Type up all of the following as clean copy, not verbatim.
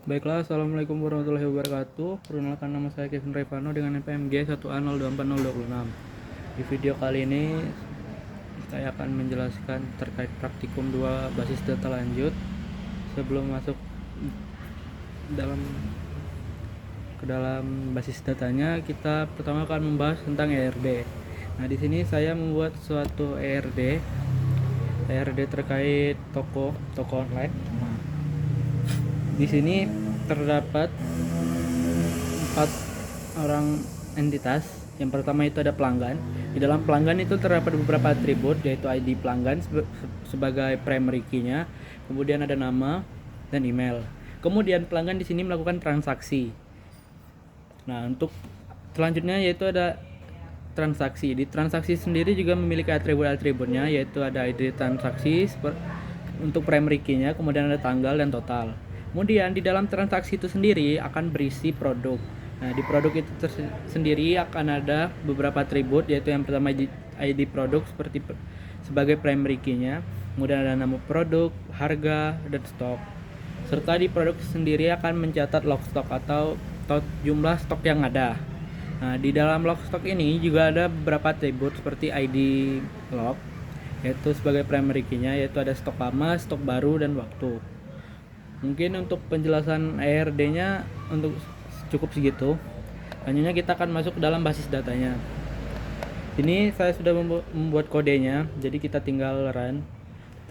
Baiklah, Assalamualaikum warahmatullahi wabarakatuh. Perkenalkan, nama saya Kevin Revano dengan NPMG 1A024026. Di video kali ini saya akan menjelaskan terkait praktikum 2 basis data lanjut. Sebelum masuk dalam ke dalam basis datanya, kita pertama akan membahas tentang ERD. Nah, di sini saya membuat suatu ERD terkait toko online. Di sini terdapat 4 orang entitas. Yang pertama itu ada pelanggan. Di dalam pelanggan itu terdapat beberapa atribut, yaitu ID pelanggan sebagai primary key-nya, kemudian ada nama dan email. Kemudian pelanggan di sini melakukan transaksi. Nah, untuk selanjutnya yaitu ada transaksi. Di transaksi sendiri juga memiliki atribut-atributnya, yaitu ada ID transaksi untuk primary key-nya, kemudian ada tanggal dan total. Kemudian di dalam transaksi itu sendiri akan berisi produk. Nah, di produk itu sendiri akan ada beberapa atribut, yaitu yang pertama ID produk sebagai primary key-nya, kemudian ada nama produk, harga, dan stok. Serta di produk sendiri akan mencatat log stok atau jumlah stok yang ada. Nah, di dalam log stok ini juga ada beberapa atribut seperti ID log, yaitu sebagai primary key-nya, yaitu ada stok lama, stok baru, dan waktu. Mungkin untuk penjelasan ERD-nya untuk cukup segitu. Selanjutnya kita akan masuk ke dalam basis datanya. Ini saya sudah membuat kodenya, jadi kita tinggal run.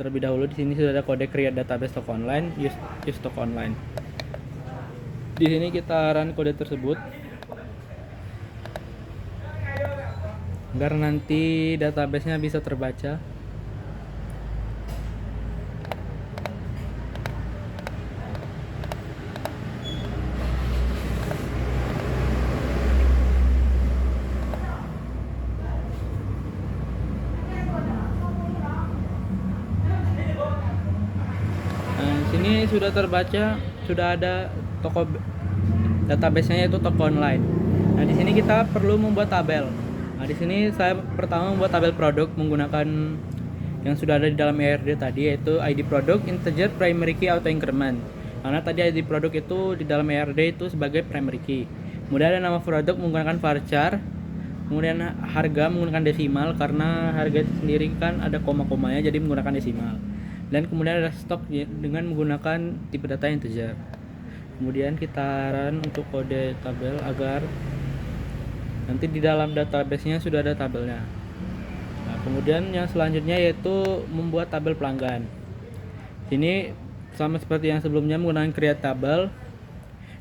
Terlebih dahulu di sini sudah ada kode create database stock online, use stock online. Di sini kita run kode tersebut agar nanti database-nya bisa terbaca. Sini sudah terbaca, sudah ada toko database-nya, yaitu toko online. Nah, di sini kita perlu membuat tabel. Nah, di sini saya pertama membuat tabel produk menggunakan yang sudah ada di dalam ERD tadi, yaitu ID produk, integer, primary key, auto increment. Karena tadi ID produk itu di dalam ERD itu sebagai primary key. Kemudian ada nama produk menggunakan varchar. Kemudian harga menggunakan desimal, karena harga itu sendiri kan ada koma-komanya, jadi menggunakan desimal. Dan kemudian ada stok dengan menggunakan tipe data integer. Kemudian kita run untuk kode tabel agar nanti di dalam database-nya sudah ada tabelnya. Nah, kemudian yang selanjutnya yaitu membuat tabel pelanggan. Ini sama seperti yang sebelumnya menggunakan create table.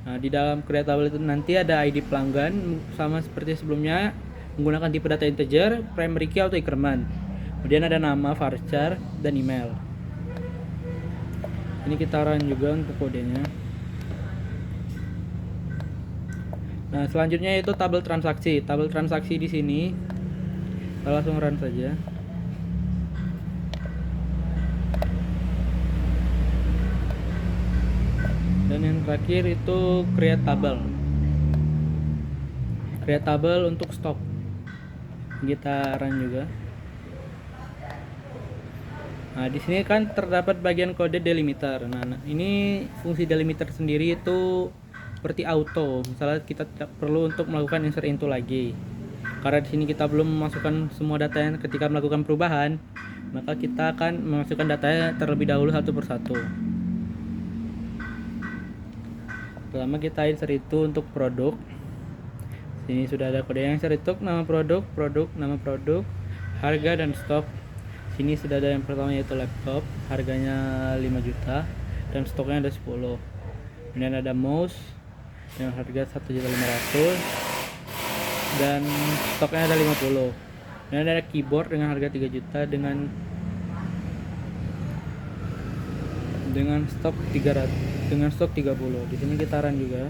Nah, di dalam create table itu nanti ada ID pelanggan, sama seperti sebelumnya menggunakan tipe data integer, primary key, auto increment. Kemudian ada nama, varchar, dan email. Ini kita run juga untuk kodenya. Nah, selanjutnya itu tabel transaksi. Tabel transaksi di sini kita langsung run saja. Dan yang terakhir itu create table. Create table untuk stok. Kita run juga. Nah, di sini kan terdapat bagian kode delimiter. Nah, ini fungsi delimiter sendiri itu seperti auto. Misalnya kita tidak perlu untuk melakukan insert into lagi. Karena di sini kita belum memasukkan semua datanya ketika melakukan perubahan, maka kita akan memasukkan datanya terlebih dahulu satu persatu. Pertama kita insert itu untuk produk. Sini sudah ada kode yang insert itu, nama produk, nama produk, harga, dan stok. Sini sudah ada yang pertama yaitu laptop, harganya 5 juta dan stoknya ada 10. Kemudian ada mouse dengan harga 1.500.000 dan stoknya ada 50. Kemudian ada keyboard dengan harga 3 juta dengan stok 300, dengan stok 30. Di sini kita run juga.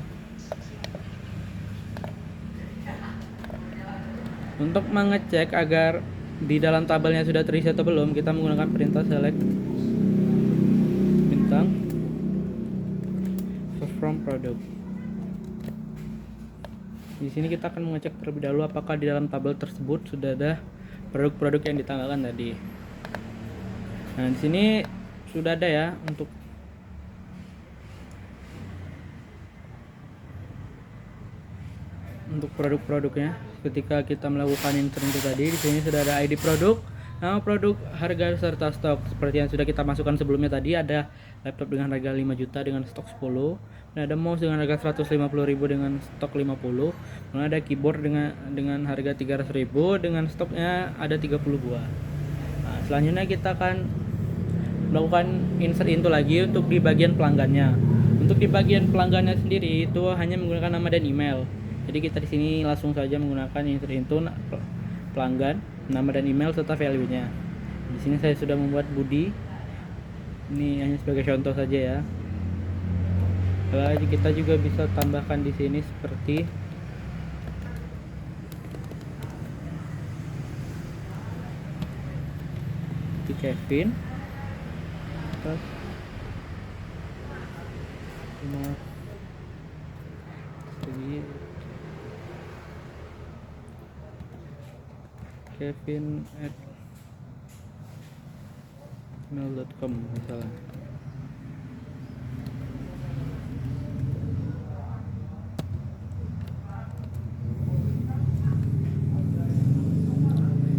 Untuk mengecek agar di dalam tabelnya sudah terisi atau belum, kita menggunakan perintah select bintang from product. Di sini kita akan mengecek terlebih dahulu apakah di dalam tabel tersebut sudah ada produk-produk yang ditambahkan tadi. Nah, di sini sudah ada ya untuk untuk produk-produknya. Ketika kita melakukan insert itu tadi, di sini sudah ada ID produk, nama produk, harga serta stok. Seperti yang sudah kita masukkan sebelumnya tadi, ada laptop dengan harga 5 juta dengan stok 10. Dan ada mouse dengan harga 150.000 dengan stok 50. Kemudian ada keyboard dengan harga 300.000 dengan stoknya ada 30 buah. Nah, selanjutnya kita akan melakukan insert into lagi untuk di bagian pelanggannya. Untuk di bagian pelanggannya sendiri itu hanya menggunakan nama dan email. Jadi kita di sini langsung saja menggunakan insert into pelanggan, nama dan email serta value-nya. Di sini saya sudah membuat Budi. Ini hanya sebagai contoh saja ya. Lalu kita juga bisa tambahkan di sini seperti Kevin. Terus Kevin@gmail.com misalnya.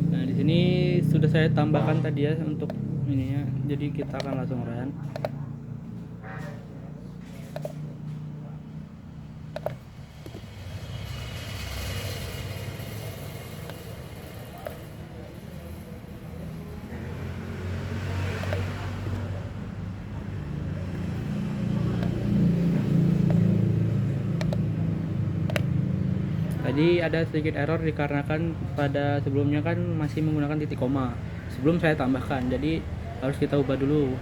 Nah, di sini sudah saya tambahkan tadi ya untuk ininya. Jadi kita akan langsung run. Tadi ada sedikit error dikarenakan pada sebelumnya kan masih menggunakan titik koma sebelum saya tambahkan, jadi harus kita ubah dulu.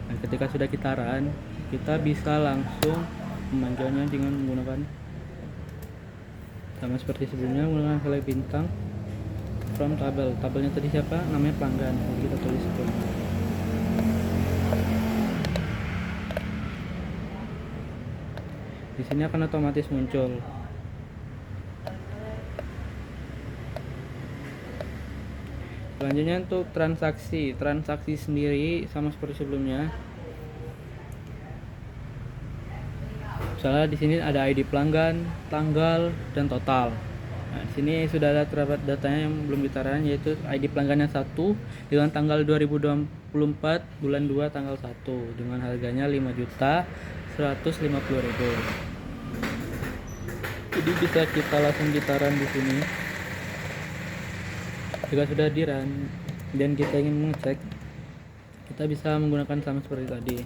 Nah, ketika sudah kita run, kita bisa langsung memanggilnya dengan menggunakan sama seperti sebelumnya, menggunakan select bintang from tabel. Tabelnya tadi siapa? Namanya pelanggan. Jadi kita tulis pelanggan. Di sini akan otomatis muncul. Selanjutnya untuk transaksi sendiri sama seperti sebelumnya. Misalnya di sini ada ID pelanggan, tanggal, dan total. Nah, di sini sudah ada terdapat datanya yang belum kita run, yaitu ID pelanggannya 1 dengan tanggal 2024 bulan 2 tanggal 1 dengan harganya 5.150.000. Jadi bisa kita langsung kita run di sini. Jika sudah di run dan kita ingin mengecek, kita bisa menggunakan sama seperti tadi.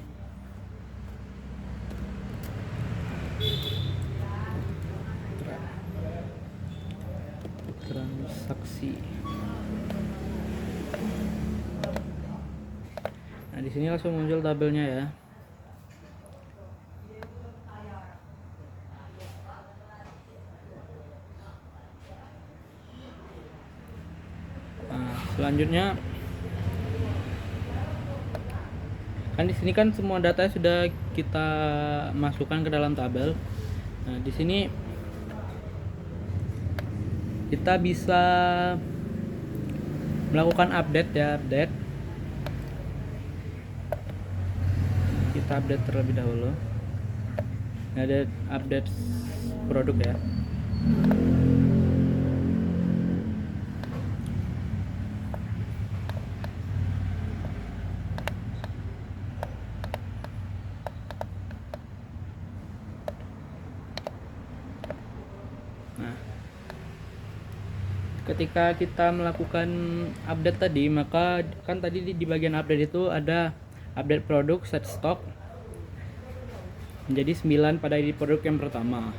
Transaksi. Nah, di sini langsung muncul tabelnya ya. Selanjutnya kan di sini kan semua data sudah kita masukkan ke dalam tabel. Nah, di sini kita bisa melakukan update ya, kita update terlebih dahulu. Nah, ada update produk ya. Ketika kita melakukan update tadi, maka kan tadi di bagian update itu ada update produk, set stock menjadi 9 pada ID produk yang pertama.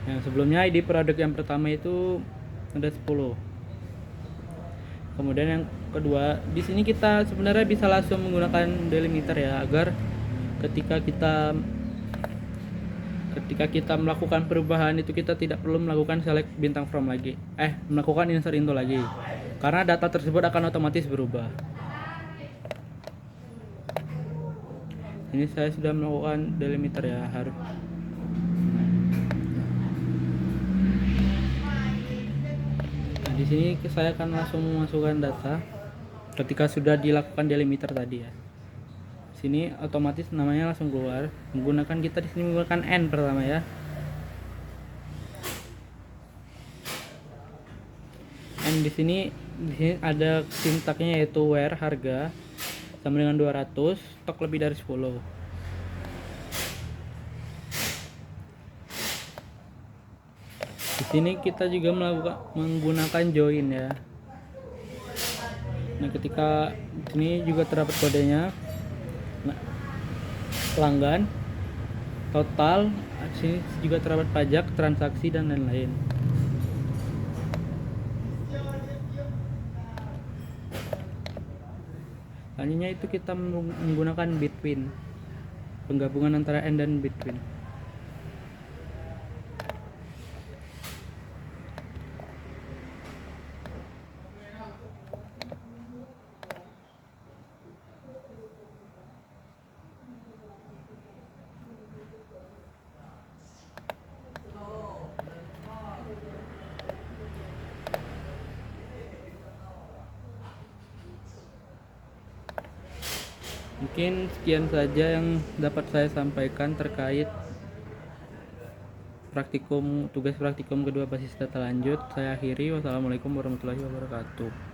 Yang sebelumnya ID produk yang pertama itu ada 10. Kemudian yang kedua, di sini kita sebenarnya bisa langsung menggunakan delimiter ya, agar ketika kita melakukan perubahan itu kita tidak perlu melakukan select bintang from lagi, melakukan insert into lagi, karena data tersebut akan otomatis berubah. Ini saya sudah melakukan delimiter ya, harus. Nah, di sini saya akan langsung memasukkan data ketika sudah dilakukan delimiter tadi ya. Sini otomatis namanya langsung keluar. Kita di sini menggunakan n pertama ya. Di sini ada sintaknya yaitu where harga sama dengan 200, stok lebih dari 10. Di sini kita juga menggunakan join ya. Nah, ketika di sini juga terdapat kodenya. Nah, pelanggan, total, di sini juga terdapat pajak, transaksi dan lain-lain. Selanjutnya itu kita menggunakan between, penggabungan antara and dan between. Mungkin sekian saja yang dapat saya sampaikan terkait tugas praktikum kedua basis data lanjut. Saya akhiri. Wassalamualaikum warahmatullahi wabarakatuh.